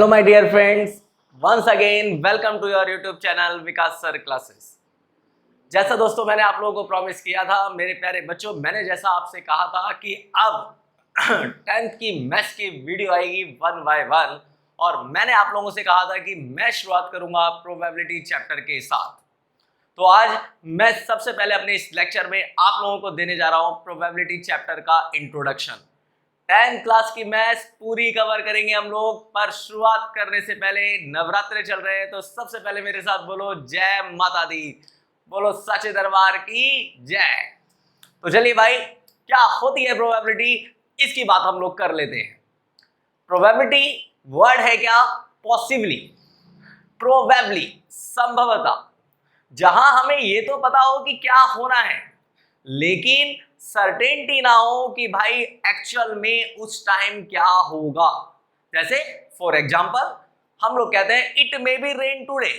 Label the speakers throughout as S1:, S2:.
S1: my dear friends, once again welcome to your YouTube channel Vikas sir classes. जैसा दोस्तों मैंने आप लोगों को प्रॉमिस किया था मेरे प्यारे बच्चों, मैंने जैसा आपसे कहा था कि अब 10th की मैथ्स की वीडियो आएगी 1 by 1 और मैंने आप लोगों से कहा था कि मैं शुरुआत करूंगा प्रोबेबिलिटी चैप्टर के साथ। तो आज मैं सबसे पहले अपने इस लेक्चर में आप लोगों को देने जा रहा हूं प्रोबेबिलिटी चैप्टर का इंट्रोडक्शन। 10th क्लास की मैथ्स पूरी कवर करेंगे हम लोग, पर शुरुआत करने से पहले नवरात्रे चल रहे हैं तो सबसे पहले मेरे साथ बोलो जय माता दी, बोलो सच्चे दरबार की जय। तो चलिए भाई, क्या होती है प्रोबेबिलिटी, इसकी बात हम लोग कर लेते हैं। प्रोबेबिलिटी वर्ड है क्या? पॉसिबली, प्रोबेबली, संभवतः, जहां हमें ये तो पता हो कि क्या होना है लेकिन सर्टेनिटी ना हो कि भाई एक्चुअल में उस टाइम क्या होगा। जैसे फॉर एग्जांपल हम लोग कहते हैं it may be rain today,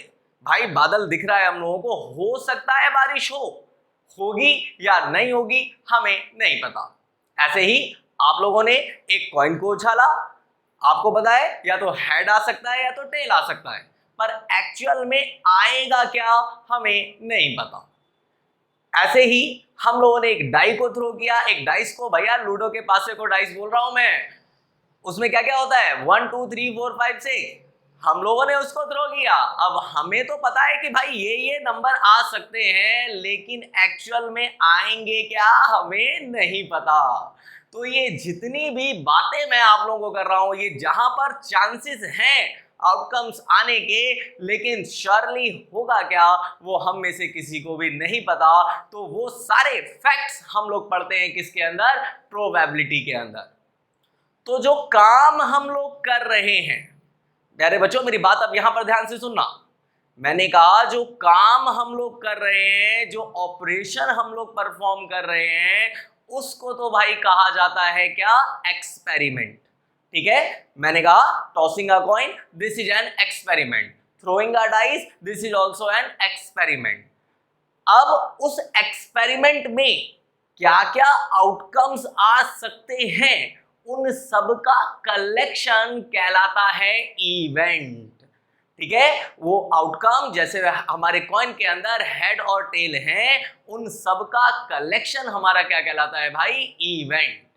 S1: भाई बादल दिख रहा है हम लोगों को, हो सकता है बारिश होगी या नहीं होगी हमें नहीं पता। ऐसे ही आप लोगों ने एक कॉइन को उछाला, आपको पता है या तो हेड आ सकता है या तो टेल आ सकता है, पर एक्चुअल में आएगा क्या हमें नहीं पता। ऐसे ही हम लोगों ने एक डाई को थ्रो किया, एक डाइस को, भैया लूडो के पासे को डाइस बोल रहा हूं मैं, उसमें क्या क्या होता है 1 2 3 4 5 6, हम लोगों ने उसको थ्रो किया। अब हमें तो पता है कि भाई ये नंबर आ सकते हैं लेकिन एक्चुअल में आएंगे क्या हमें नहीं पता। तो ये जितनी भी बातें मैं आप लोगों को कर रहा हूं, ये जहां पर चांसेस हैं आउटकम्स आने के, लेकिन श्योरली होगा क्या वो हम में से किसी को भी नहीं पता। तो वो सारे फैक्ट्स हम लोग पढ़ते हैं किसके अंदर? प्रोबेबिलिटी के अंदर। तो जो काम हम लोग कर रहे हैं, प्यारे बच्चों मेरी बात अब यहां पर ध्यान से सुनना, मैंने कहा जो काम हम लोग कर रहे हैं, जो ऑपरेशन हम लोग परफॉर्म कर रहे हैं, उसको तो भाई कहा जाता है क्या? एक्सपेरिमेंट। ठीक है, मैंने कहा tossing a coin this is an experiment, throwing a dice this is also an experiment. अब उस एक्सपेरिमेंट में क्या क्या आउटकम्स आ सकते हैं, उन सब का कलेक्शन कहलाता है इवेंट। ठीक है, वो आउटकम जैसे हमारे कॉइन के अंदर हेड और टेल हैं, उन सब का कलेक्शन हमारा क्या कहलाता है भाई? इवेंट।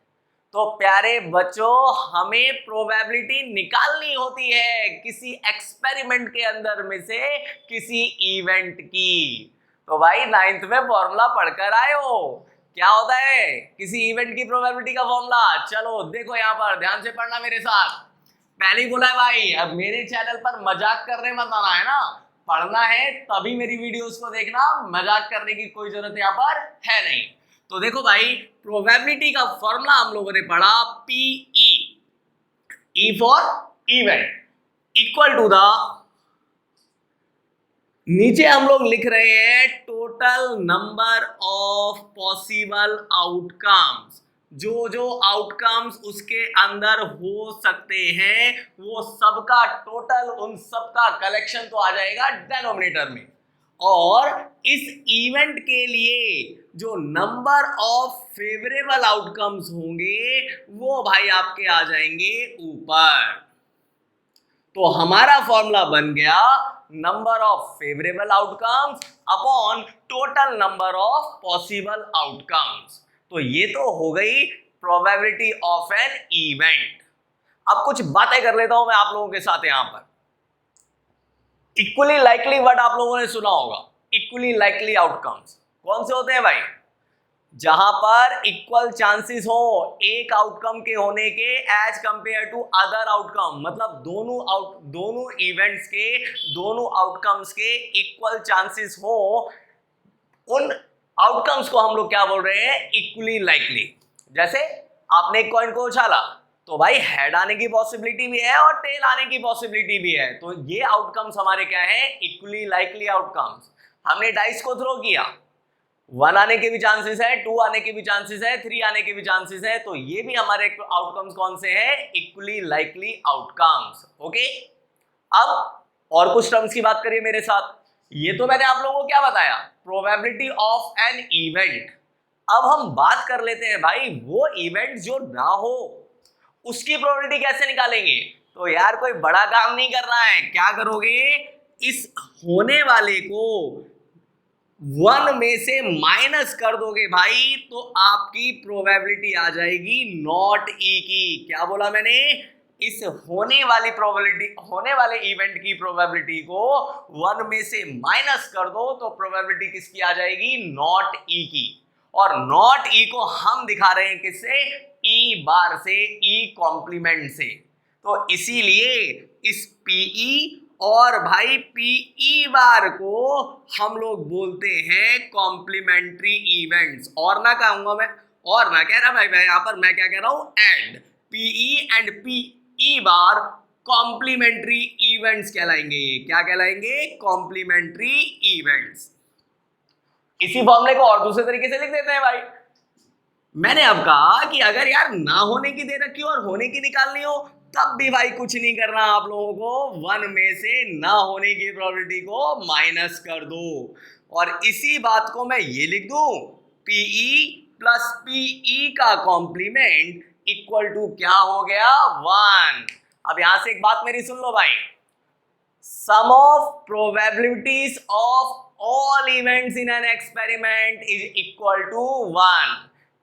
S1: तो प्यारे बच्चों हमें प्रोबेबिलिटी निकालनी होती है किसी एक्सपेरिमेंट के अंदर में से किसी इवेंट की। तो भाई 9th में फॉर्मूला पढ़कर आए हो, क्या होता है किसी इवेंट की प्रोबेबिलिटी का फॉर्मूला? चलो देखो यहां पर ध्यान से पढ़ना मेरे साथ। पहले ही बोला है भाई, अब मेरे चैनल पर मजाक करने मत आना है ना, पढ़ना है तभी मेरी वीडियोस को देखना, मजाक करने की कोई जरूरत यहाँ पर है नहीं। तो देखो भाई, प्रोबेबिलिटी का फॉर्मूला हम लोगों ने पढ़ा PE, E for event, equal to the, नीचे हम लोग लिख रहे हैं total number of possible outcomes, जो आउटकम्स उसके अंदर हो सकते हैं वो सबका टोटल, उन सबका कलेक्शन तो आ जाएगा डिनोमिनेटर में, और इस इवेंट के लिए जो नंबर ऑफ फेवरेबल आउटकम्स होंगे वो भाई आपके आ जाएंगे ऊपर। तो हमारा फॉर्मूला बन गया number of favourable outcomes upon total number of possible outcomes. तो ये तो हो गई प्रोबेबिलिटी ऑफ एन इवेंट। अब कुछ बातें कर लेता हूं मैं आप लोगों के साथ यहां पर। इक्वली लाइकली वर्ड आप लोगों ने सुना होगा, इक्वली लाइकली आउटकम्स कौन से होते हैं भाई? जहां पर इक्वल चांसेस हो एक आउटकम के होने के as compared to other outcome, मतलब दोनों इवेंट्स के, दोनों आउटकम्स के इक्वल चांसेस हो, उन आउटकम्स को हम लोग क्या बोल रहे हैं? Equally likely. जैसे आपने एक कॉइन को उछाला तो भाई हेड आने की पॉसिबिलिटी भी है और टेल आने की पॉसिबिलिटी भी है, तो ये आउटकम्स हमारे क्या है? Equally likely outcomes. हमने डाइस को थ्रो किया, 1 आने के भी चांसेस है, 2 आने के भी चांसेस है, 3 आने के भी चांसेस है, तो ये भी हमारे आउटकम्स कौन से हैं? Equally likely outcomes. ओके, अब और कुछ टर्म्स की बात करिए मेरे साथ। ये तो मैंने आप लोगों को क्या बताया? Probability of an event. अब हम बात कर लेते हैं भाई वो इवेंट जो ना हो उसकी प्रोबेबिलिटी कैसे निकालेंगे? तो यार कोई बड़ा काम नहीं करना है, क्या करोगे, इस होने वाले को 1 में से माइनस कर दोगे भाई, तो आपकी प्रोबेबिलिटी आ जाएगी नॉट ई की। क्या बोला मैंने, इस होने वाली प्रोबेबिलिटी, होने वाले इवेंट की प्रोबेबिलिटी को 1 में से माइनस कर दो तो प्रोबेबिलिटी किसकी आ जाएगी, नॉट ई की। और नॉट ई को हम दिखा रहे हैं किससे, ई बार से, ई कॉम्प्लीमेंट से। तो इसीलिए इस पीई और भाई पीई बार को हम लोग बोलते हैं कॉम्प्लीमेंट्री इवेंट्स। और ना कहूंगा मैं, और ना कह रहा भाई, मैं यहां पर मैं क्या कह रहा हूं, and PE and PE bar complementary events कहलाएंगे। क्या कहलाएंगे, कॉम्प्लीमेंट्री इवेंट्स। इसी फॉर्मूले को और दूसरे तरीके से लिख देते हैं भाई। मैंने अब कहा कि अगर यार ना होने की दे रखी हो और होने की निकालनी हो, तब भी भाई कुछ नहीं करना आप लोगों को, 1 में से ना होने की प्रोबेबिलिटी को माइनस कर दो। और इसी बात को मैं ये लिख दूं, पीई प्लस पीई का कॉम्प्लीमेंट इक्वल टू क्या हो गया, 1। अब यहां से एक बात मेरी सुन लो भाई, sum of probabilities of all events in an experiment is equal to 1।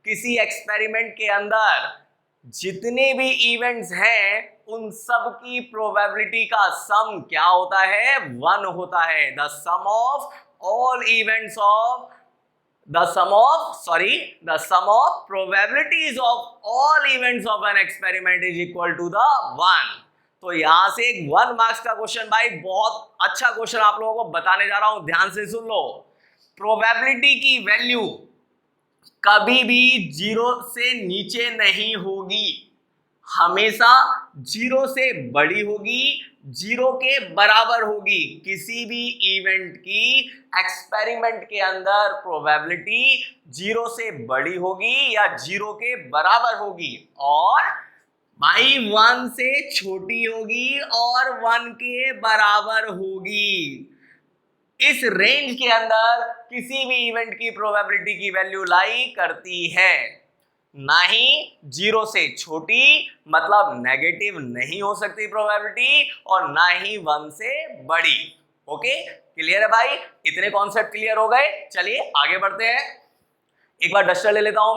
S1: किसी एक्सपेरिमेंट के अंदर जितने भी इवेंट्स हैं उन सब की प्रोबेबिलिटी का सम क्या होता है, 1 होता है। The sum of all events of the sum of probabilities of all events of an experiment is equal to the 1। तो यहां से एक 1 मार्क्स का क्वेश्चन भाई, बहुत अच्छा क्वेश्चन आप लोगों को बताने जा रहा हूं, ध्यान से सुन लो। प्रोबेबिलिटी की वैल्यू कभी भी 0 से नीचे नहीं होगी, हमेशा 0 से बड़ी होगी, 0 के बराबर होगी। किसी भी इवेंट की एक्सपेरिमेंट के अंदर प्रोबेबिलिटी 0 से बड़ी होगी या 0 के बराबर होगी, और भाई 1 से छोटी होगी और 1 के बराबर होगी। इस रेंज के अंदर किसी भी इवेंट की प्रोबेबिलिटी की वैल्यू लाई करती है। ना ही 0 से छोटी मतलब नेगेटिव नहीं हो सकती प्रोबेबिलिटी, और ना ही 1 से बड़ी। ओके, क्लियर है भाई, इतने कॉन्सेप्ट क्लियर हो गए। चलिए आगे बढ़ते हैं। एक बार डस्टर ले लेता हूं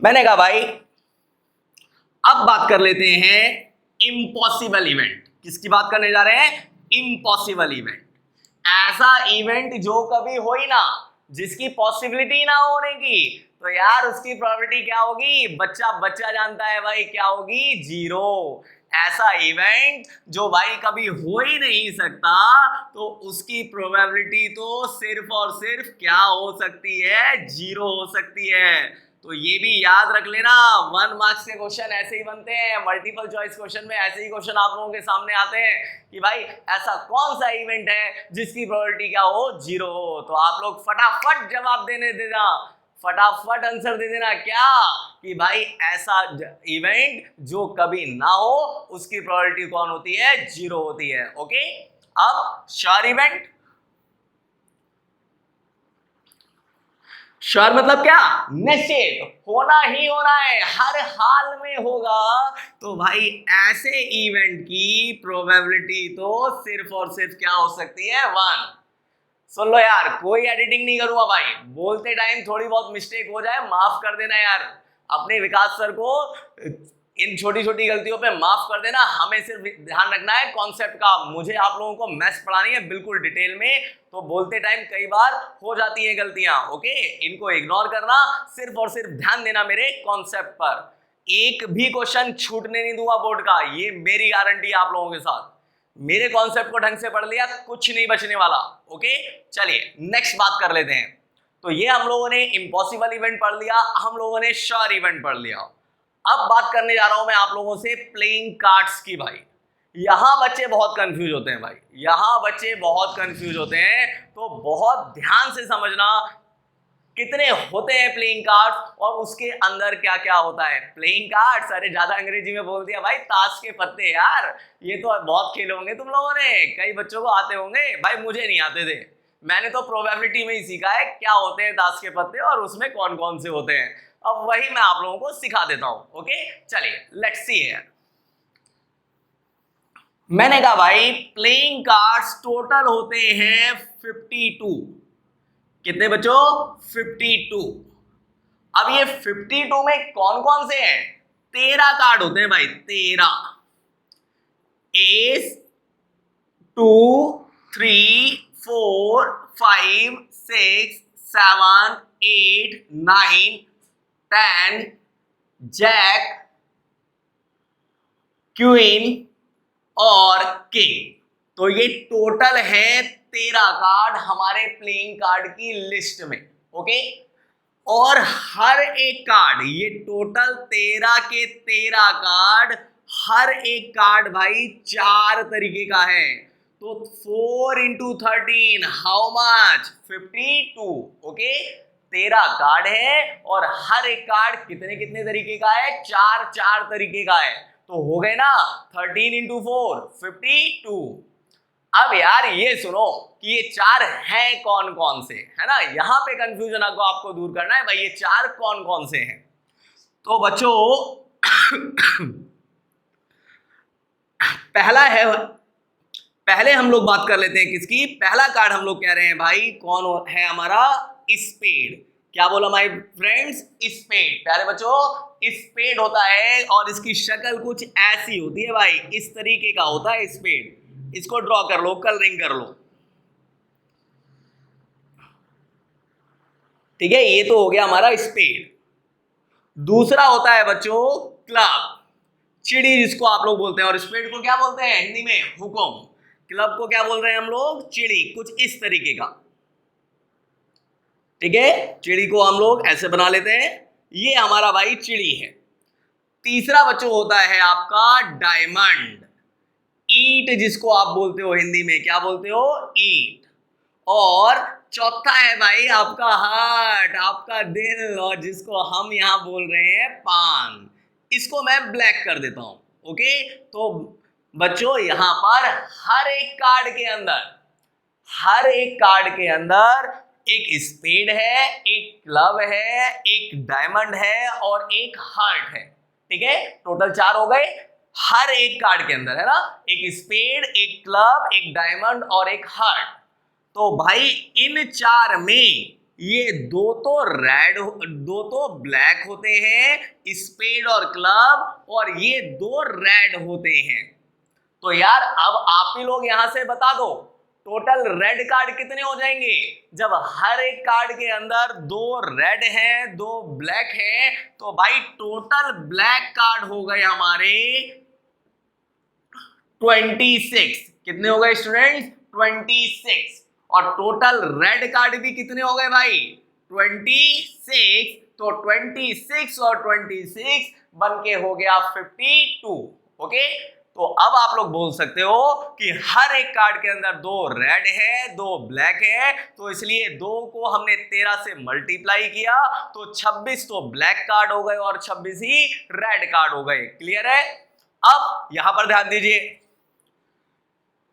S1: मैंने कहा भाई अब बात कर लेते हैं इम्पॉसिबल इवेंट। किसकी बात करने जा रहे हैं, इम्पॉसिबल इवेंट। ऐसा इवेंट जो कभी हो ही ना, जिसकी पॉसिबिलिटी ना होने की, तो यार उसकी प्रोबेबिलिटी क्या होगी, बच्चा जानता है भाई, क्या होगी, 0। ऐसा इवेंट जो भाई कभी हो ही नहीं सकता, तो उसकी प्रोबेबिलिटी तो सिर्फ और सिर्फ क्या हो सकती है, 0 हो सकती है। तो ये भी याद रख लेना, 1 मार्क्स के क्वेश्चन ऐसे ही बनते हैं, मल्टीपल चॉइस क्वेश्चन में ऐसे ही क्वेश्चन आप लोगों के सामने आते हैं कि भाई ऐसा कौन सा इवेंट है जिसकी प्रोबेबिलिटी क्या हो, 0 हो। तो आप लोग फटाफट जवाब देना, फटाफट आंसर दे देना, क्या कि भाई ऐसा इवेंट जो कभी ना हो उसकी प्रोबेबिलिटी कौन होती है, 0 होती है। ओके, अब श्योर इवेंट। श्योर मतलब क्या, निश्चित, होना ही होना है, हर हाल में होगा। तो भाई ऐसे इवेंट की प्रोबेबिलिटी तो सिर्फ और सिर्फ क्या हो सकती है, 1। सुन लो यार, कोई एडिटिंग नहीं करूंगा भाई, बोलते टाइम थोड़ी बहुत मिस्टेक हो जाए माफ कर देना यार, अपने विकास सर को इन छोटी छोटी गलतियों पे माफ कर देना। हमें सिर्फ ध्यान रखना है कॉन्सेप्ट का, मुझे आप लोगों को मैथ्स पढ़ानी है बिल्कुल डिटेल में, तो बोलते टाइम कई बार हो जाती हैं गलतियां। ओके, इनको इग्नोर करना, सिर्फ और सिर्फ ध्यान देना मेरे कॉन्सेप्ट पर। एक भी क्वेश्चन छूटने नहीं दूंगा बोर्ड का, ये मेरी गारंटी है आप लोगों के साथ। मेरे कॉन्सेप्ट को ढंग से पढ़ लिया, कुछ नहीं बचने वाला। ओके, चलिए नेक्स्ट बात कर लेते हैं। तो ये हम लोगों ने इम्पॉसिबल इवेंट पढ़ लिया, हम लोगों ने श्योर इवेंट पढ़ लिया। अब बात करने जा रहा हूं मैं आप लोगों से प्लेइंग कार्ड्स की। भाई यहां बच्चे बहुत कंफ्यूज होते हैं, भाई यहां बच्चे बहुत कंफ्यूज होते हैं, तो बहुत ध्यान से समझना कितने होते हैं प्लेइंग कार्ड्स और उसके अंदर क्या क्या होता है। प्लेइंग कार्ड्स, अरे ज्यादा अंग्रेजी में बोल दिया भाई, ताश के पत्ते यार, ये तो बहुत खेले होंगे तुम लोगों ने, कई बच्चों को आते होंगे, भाई मुझे नहीं आते थे, मैंने तो प्रोबेबिलिटी में ही सीखा है क्या होते हैं ताश के पत्ते और उसमें कौन कौन से होते हैं। अब वही मैं आप लोगों को सिखा देता हूं। ओके चलिए लेट्स सी हियर। मैंने कहा भाई प्लेइंग कार्ड्स टोटल होते हैं 52। कितने बच्चों? 52। अब ये 52 में कौन कौन से हैं? 13 कार्ड होते हैं भाई, 13। एस 2 3 4 5 6 7 8 9 10 जैक क्वीन और किंग। तो ये टोटल है 13 कार्ड हमारे प्लेइंग कार्ड की लिस्ट में। ओके और हर एक कार्ड, ये टोटल 13 के 13 कार्ड, हर एक कार्ड भाई 4 तरीके का है। तो 4 into 13 how much? 52। Okay 13 card है और हर एक कार्ड कितने कितने तरीके का है? 4 तरीके का है। तो हो गए ना 13 into 4 52। अब यार ये सुनो कि ये 4 हैं कौन कौन से, है ना? यहां पे कंफ्यूजन आपको दूर करना है भाई, ये 4 कौन कौन से हैं। तो बच्चों पहला है, पहले हम लोग बात कर लेते हैं किसकी। पहला कार्ड हम लोग कह रहे हैं भाई कौन है हमारा? स्पेड। क्या बोला माय फ्रेंड्स? स्पेड। प्यारे बच्चों स्पेड होता है और इसकी शक्ल कुछ ऐसी होती है भाई, इस तरीके का होता है स्पेड। इसको ड्रॉ कर लो, कलरिंग कर लो। ठीक है, ये तो हो गया हमारा स्पेड। दूसरा होता है बच्चों क्लब, चिड़ी जिसको आप लोग बोलते हैं, और स्पेड को क्या बोलते हैं हिंदी में? हुकुम। क्लब को क्या बोल रहे हैं हम लोग? चिड़ी। कुछ इस तरीके का। ठीक है, चिड़ी को हम लोग ऐसे बना लेते हैं, ये हमारा भाई चिड़ी है। तीसरा बच्चों होता है आपका डायमंड, ईंट जिसको आप बोलते हो हिंदी में, क्या बोलते हो? ईंट। और चौथा है भाई आपका हार्ट, आपका दिल, और जिसको हम यहां बोल रहे हैं पान। इसको मैं ब्लैक कर देता हूं। ओके तो बच्चों यहां पर हर एक कार्ड के अंदर, हर एक कार्ड के अंदर एक स्पेड है, एक क्लब है, एक डायमंड है और एक हार्ट है। ठीक है, टोटल 4 हो गए हर एक कार्ड के अंदर, है ना? एक स्पेड, एक क्लब, एक डायमंड और एक हार्ट। तो भाई इन 4 में ये दो तो रेड, दो तो ब्लैक होते हैं, स्पेड और क्लब, और ये 2 रेड होते हैं। तो यार अब आप ही लोग यहां से बता दो टोटल रेड कार्ड कितने हो जाएंगे? जब हर एक कार्ड के अंदर 2 रेड हैं, 2 ब्लैक हैं, तो भाई टोटल ब्लैक कार्ड हो गए हमारे 26। कितने हो गए स्टूडेंट्स? 26। और टोटल रेड कार्ड भी कितने हो गए भाई? 26। तो 26 और 26 बन के हो गया 52। ओके तो अब आप लोग बोल सकते हो कि हर एक कार्ड के अंदर 2 रेड है, 2 ब्लैक है, तो इसलिए 2 को हमने 13 से मल्टीप्लाई किया, तो 26 तो ब्लैक कार्ड हो गए और 26 ही रेड कार्ड हो गए। क्लियर है? अब यहां पर ध्यान दीजिए,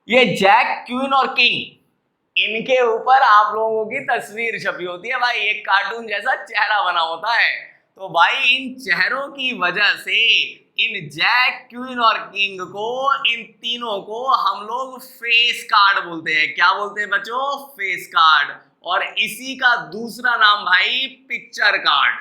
S1: ये जैक, क्वीन और किंग, इनके ऊपर आप लोगों की तस्वीर छपी होती है भाई, एक कार्टून जैसा चेहरा बना होता है। तो भाई इन चेहरों की वजह से इन जैक, क्वीन और किंग को, इन तीनों को हम लोग फेस कार्ड बोलते हैं। क्या बोलते हैं बच्चों? Face card. और इसी का दूसरा नाम भाई पिक्चर कार्ड।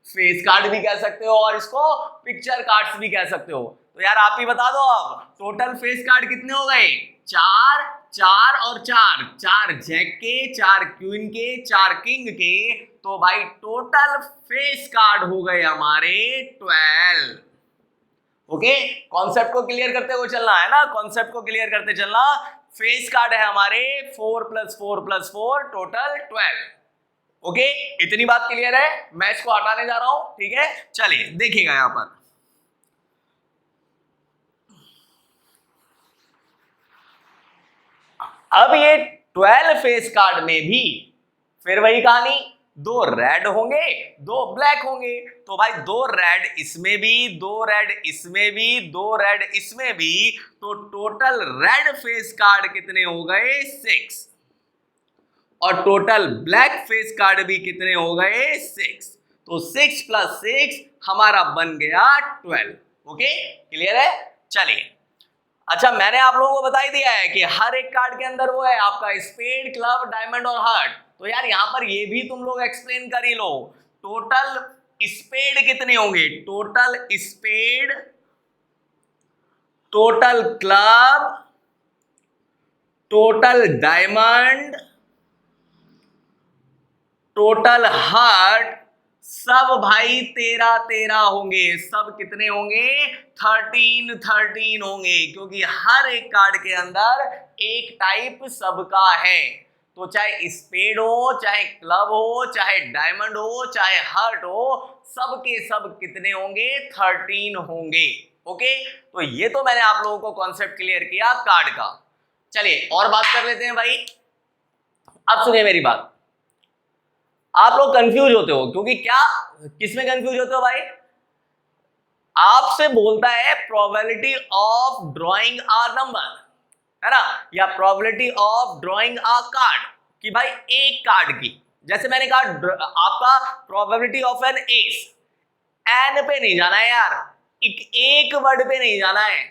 S1: फेस कार्ड भी कह सकते हो और इसको पिक्चर कार्ड्स भी कह सकते हो। तो यार आप ही बता दो अब टोटल फेस कार्ड कितने हो गए? 4, 4 और 4, 4 जैक के, 4 क्वीन के, 4 किंग के। तो भाई टोटल फेस कार्ड हो गए हमारे 12। ओके कॉन्सेप्ट को क्लियर करते हुए चलना है ना, कॉन्सेप्ट को क्लियर करते चलना। फेस कार्ड है हमारे 4 + 4 + 4 टोटल 12। ओके इतनी बात क्लियर है? मैं इसको हटाने जा रहा हूं। ठीक है चलिए देखिएगा यहां पर, अब ये 12 फेस कार्ड में भी फिर वही कहानी, 2 रेड होंगे, 2 ब्लैक होंगे। तो भाई 2 रेड इसमें भी, 2 रेड इसमें भी, 2 रेड इसमें भी, तो टोटल रेड फेस कार्ड कितने हो गए? 6। और टोटल ब्लैक फेस कार्ड भी कितने हो गए? 6। तो 6 + 6 हमारा बन गया 12। ओके, क्लियर है? चलिए, अच्छा मैंने आप लोगों को बता ही दिया है कि हर एक कार्ड के अंदर वो है आपका स्पेड, क्लब, डायमंड और हार्ट। तो यार यहां पर ये भी तुम लोग एक्सप्लेन कर ही लो, टोटल स्पेड कितने होंगे, total spade, total club, total diamond, total heart, सब भाई 13 होंगे। सब कितने होंगे? 13 होंगे, क्योंकि हर एक कार्ड के अंदर एक टाइप सबका है। तो चाहे स्पेड हो, चाहे क्लब हो, चाहे डायमंड हो, चाहे हार्ट हो, सब के सब कितने होंगे? 13 होंगे। ओके, तो ये तो मैंने आप लोगों को कॉन्सेप्ट क्लियर किया कार्ड का। चलिए और बात कर लेते हैं भाई। अब सुनिए मेरी बात, आप लोग कंफ्यूज होते हो, क्योंकि क्या, किसमें कंफ्यूज होते हो भाई? आपसे बोलता है probability of drawing a number, है ना, या probability of drawing a card, कि भाई एक कार्ड की, जैसे मैंने कहा आपका probability of an ace, an पे नहीं जाना है यार, एक वर्ड पे नहीं जाना है,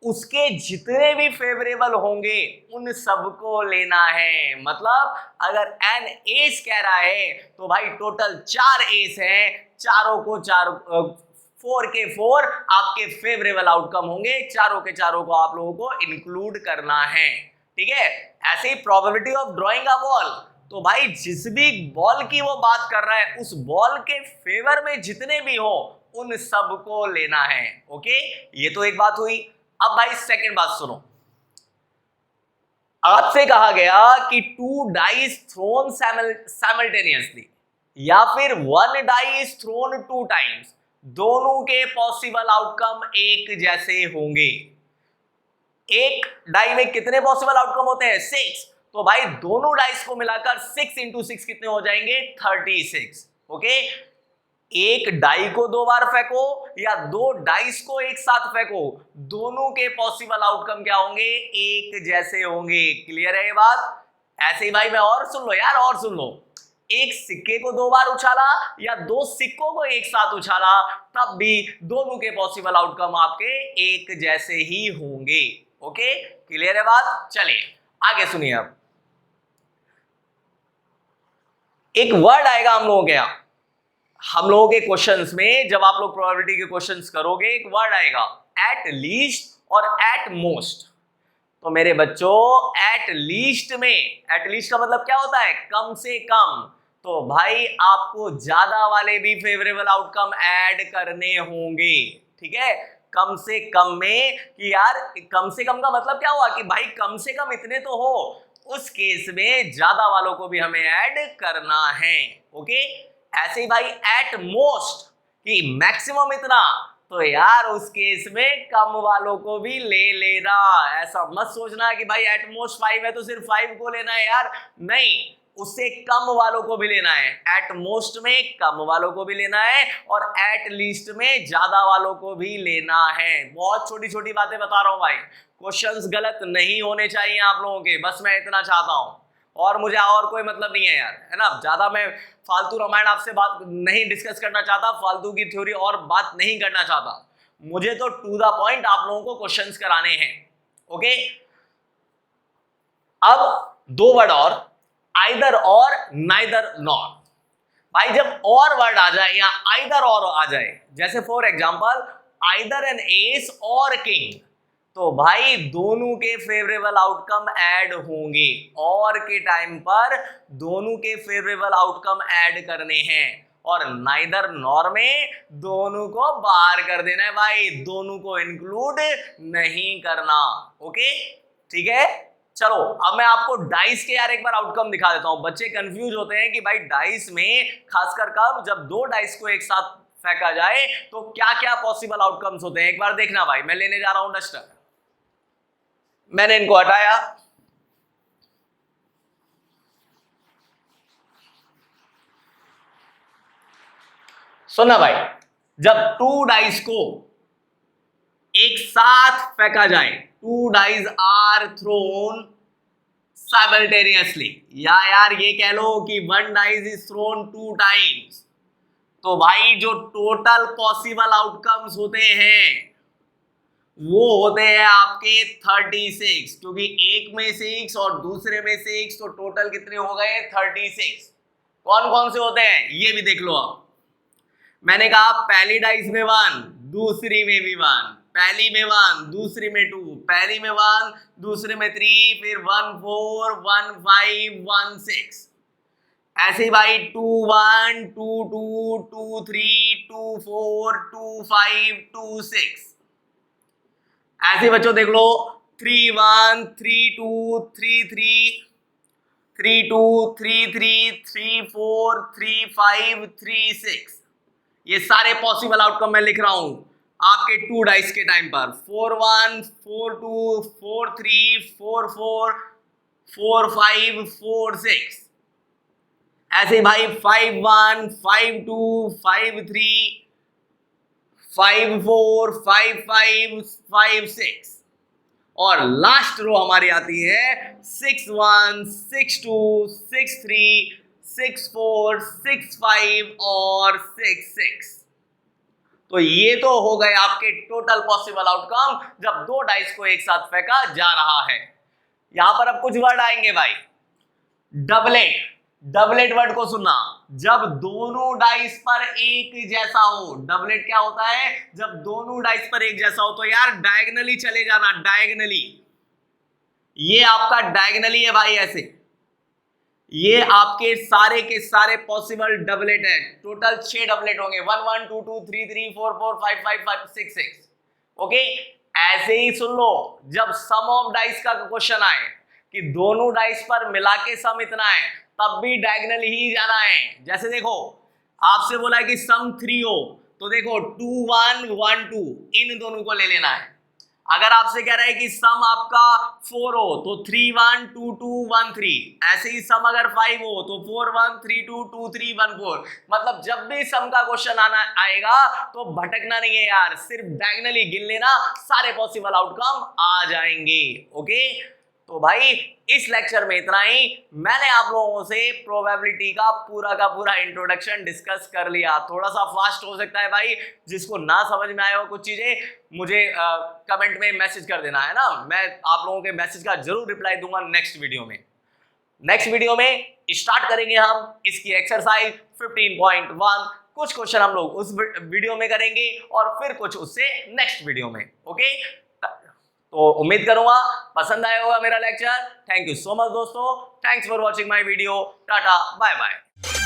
S1: उसके जितने भी फेवरेबल होंगे उन सबको लेना है। मतलब अगर एन एस कह रहा है तो भाई टोटल 4 एस हैं, चारों को 4 के 4 आपके फेवरेबल आउटकम होंगे, चारों के चारों को आप लोगों को इंक्लूड करना है। ठीक है, ऐसे ही probability of drawing a ball, तो भाई जिस भी बॉल की वो बात कर रहा है उस बॉल के फेवर में जितने भी हो उन सबको लेना है। ओके, ये तो एक बात हुई। अब भाई सेकंड बात सुनो, आपसे कहा गया कि 2 डाइस थ्रोन साइमल्टेनियसली या फिर 1 डाइस थ्रोन 2 टाइम्स, दोनों के पॉसिबल आउटकम एक जैसे होंगे। एक डाई में कितने पॉसिबल आउटकम होते हैं? 6। तो भाई दोनों डाइस को मिलाकर 6 × 6 कितने हो जाएंगे? 36। ओके, एक डाई को 2 बार फेंको या 2 डाइस को एक साथ फेंको, दोनों के पॉसिबल आउटकम क्या होंगे? एक जैसे होंगे। क्लियर है ये बात? ऐसे ही भाई मैं और सुन लो यार, और सुन लो, एक सिक्के को 2 बार उछाला या 2 सिक्कों को एक साथ उछाला, तब भी दोनों के पॉसिबल आउटकम आपके एक जैसे ही होंगे। ओके, क्लियर है बात? चलिए आगे सुनिए। अब एक वर्ड आएगा हम लोगों के क्वेश्चंस में, जब आप लोग प्रोबेबिलिटी के क्वेश्चंस करोगे, एक वर्ड आएगा एट लीस्ट और एट मोस्ट। तो मेरे बच्चों, एट लीस्ट में, एट लीस्ट का मतलब क्या होता है? कम से कम। तो भाई आपको ज्यादा वाले भी फेवरेबल आउटकम ऐड करने होंगे। ठीक है, कम से कम में, कि यार कम से कम का मतलब क्या हुआ कि भाई कम से कम इतने तो हो, उस केस में ज्यादा वालों को भी हमें ऐड करना है। ओके, ऐसे ही भाई एट मोस्ट, कि मैक्सिमम इतना, तो यार उस केस में कम वालों को भी ले लेना। ऐसा मत सोचना कि भाई एट मोस्ट 5 है तो सिर्फ 5 को लेना है यार, नहीं, उससे कम वालों को भी लेना है। एट मोस्ट में कम वालों को भी लेना है और एट लीस्ट में ज्यादा वालों को भी लेना है। बहुत छोटी छोटी बातें बता रहा हूं भाई, क्वेश्चंस गलत नहीं होने चाहिए आप लोगों के, बस मैं इतना चाहता हूं, और मुझे और कोई मतलब नहीं है यार, है ना। ज्यादा मैं फालतू रामायण आपसे बात नहीं डिस्कस करना चाहता, फालतू की थ्योरी और बात नहीं करना चाहता, मुझे तो टू द पॉइंट आप लोगों को क्वेश्चंस कराने हैं। ओके, अब 2 वर्ड और, आइदर और, नाइदर नॉर। भाई जब और वर्ड आ जाए या आइदर और आ जाए, जैसे for example either an S और किंग, तो भाई दोनों के फेवरेबल आउटकम ऐड होंगे। और के टाइम पर दोनों के फेवरेबल आउटकम ऐड करने हैं, और नाइदर नॉर में दोनों को बाहर कर देना है भाई, दोनों को इंक्लूड नहीं करना। ओके, ठीक है। चलो अब मैं आपको डाइस के यार एक बार आउटकम दिखा देता हूं। बच्चे कंफ्यूज होते हैं कि भाई डाइस में खासकर कब, जब 2 डाइस को एक साथ फेंका जाए तो क्या क्या पॉसिबल आउटकम्स होते हैं। एक बार देखना भाई, मैं लेने जा रहा हूं डस्टर, मैंने इनको हटाया, सुनना भाई, जब 2 डाइस को एक साथ फेंका जाए, 2 डाइस आर थ्रोन साइमल्टेनियसली, या यार ये कह लो कि 1 डाइस इज थ्रोन 2 टाइम्स, तो भाई जो टोटल पॉसिबल आउटकम्स होते हैं वो होते हैं आपके 36, क्योंकि एक में 6 और दूसरे में 6, तो टोटल कितने हो गए 36। कौन कौन से होते हैं ये भी देख लो। आप मैंने कहा पहली डाइस में 1, दूसरी में भी 1, पहली में 1, दूसरी में 2, पहली में 1, दूसरे में 3, फिर 1 4 1 5 1 6, ऐसे ही भाई 2 1 2 2 2 3 2 4 2 5 2 6, ऐसे बच्चों देख लो 3 1 3 2 3 3 3 2 3 3 3 4 3 5 3 6, ये सारे पॉसिबल आउटकम मैं लिख रहा हूं आपके 2 डाइस के टाइम पर। 4 1 4 2 4 3 4 4 4 5 4 6, ऐसे भाई 5 1 5 2 5 3 5 4 5 5 5 6, और लास्ट रो हमारी आती है 6 1 6 2 6 3 6 4 6 5 और 6 6। तो ये तो हो गए आपके टोटल पॉसिबल आउटकम जब 2 डाइस को एक साथ फेंका जा रहा है। यहां पर अब कुछ वर्ड आएंगे भाई। डबलेट, डबलेट वर्ड को सुनना, जब दोनों डाइस पर एक जैसा हो। डबलेट क्या होता है? जब दोनों डाइस पर एक जैसा हो। तो यार डायगनली चले जाना, डायगनली, ये आपका डायगनली है भाई। ऐसे ये आपके सारे के सारे पॉसिबल डबलेट है। टोटल 6 डबलेट होंगे, 1 1 2 2 3 3 4 4 5 5 5 6 6। ओके, ऐसे ही सुन लो, जब सम ऑफ डाइस का क्वेश्चन आए कि दोनों डाइस पर मिला के सम इतना है, तब भी डायगनल ही जाना है। जैसे देखो आपसे बोला है कि सम 3 हो, तो देखो 2 1 1 2 इन दोनों को ले लेना है। अगर आपसे कह रहा है कि सम आपका 4 हो तो 3 1 2 2 1 3, ऐसे ही सम अगर 5 हो तो 4 1 3 2 2 3 1 4। मतलब जब भी सम का क्वेश्चन आना आएगा तो भटकना नहीं है यार, सिर्फ डायगनली गिन लेना, सारे पॉसिबल आउटकम आ जाएंगे। ओके, तो भाई इस लेक्चर में इतना ही। मैंने आप लोगों से प्रोबेबिलिटी का पूरा इंट्रोडक्शन डिस्कस कर लिया। थोड़ा सा फास्ट हो सकता है भाई, जिसको ना समझ में आया हो कुछ चीजें मुझे कमेंट में मैसेज कर देना है ना, मैं आप लोगों के मैसेज का जरूर रिप्लाई दूंगा नेक्स्ट वीडियो में। नेक्स्ट वीडियो में स्टार्ट करेंगे हम इसकी एक्सरसाइज 15.1। कुछ क्वेश्चन हम लोग उस वीडियो में करेंगे और फिर कुछ उससे नेक्स्ट वीडियो में। ओके, तो उम्मीद करूंगा पसंद आया होगा मेरा लेक्चर। थैंक यू सो मच दोस्तों, thanks for watching my video, टाटा बाय बाय।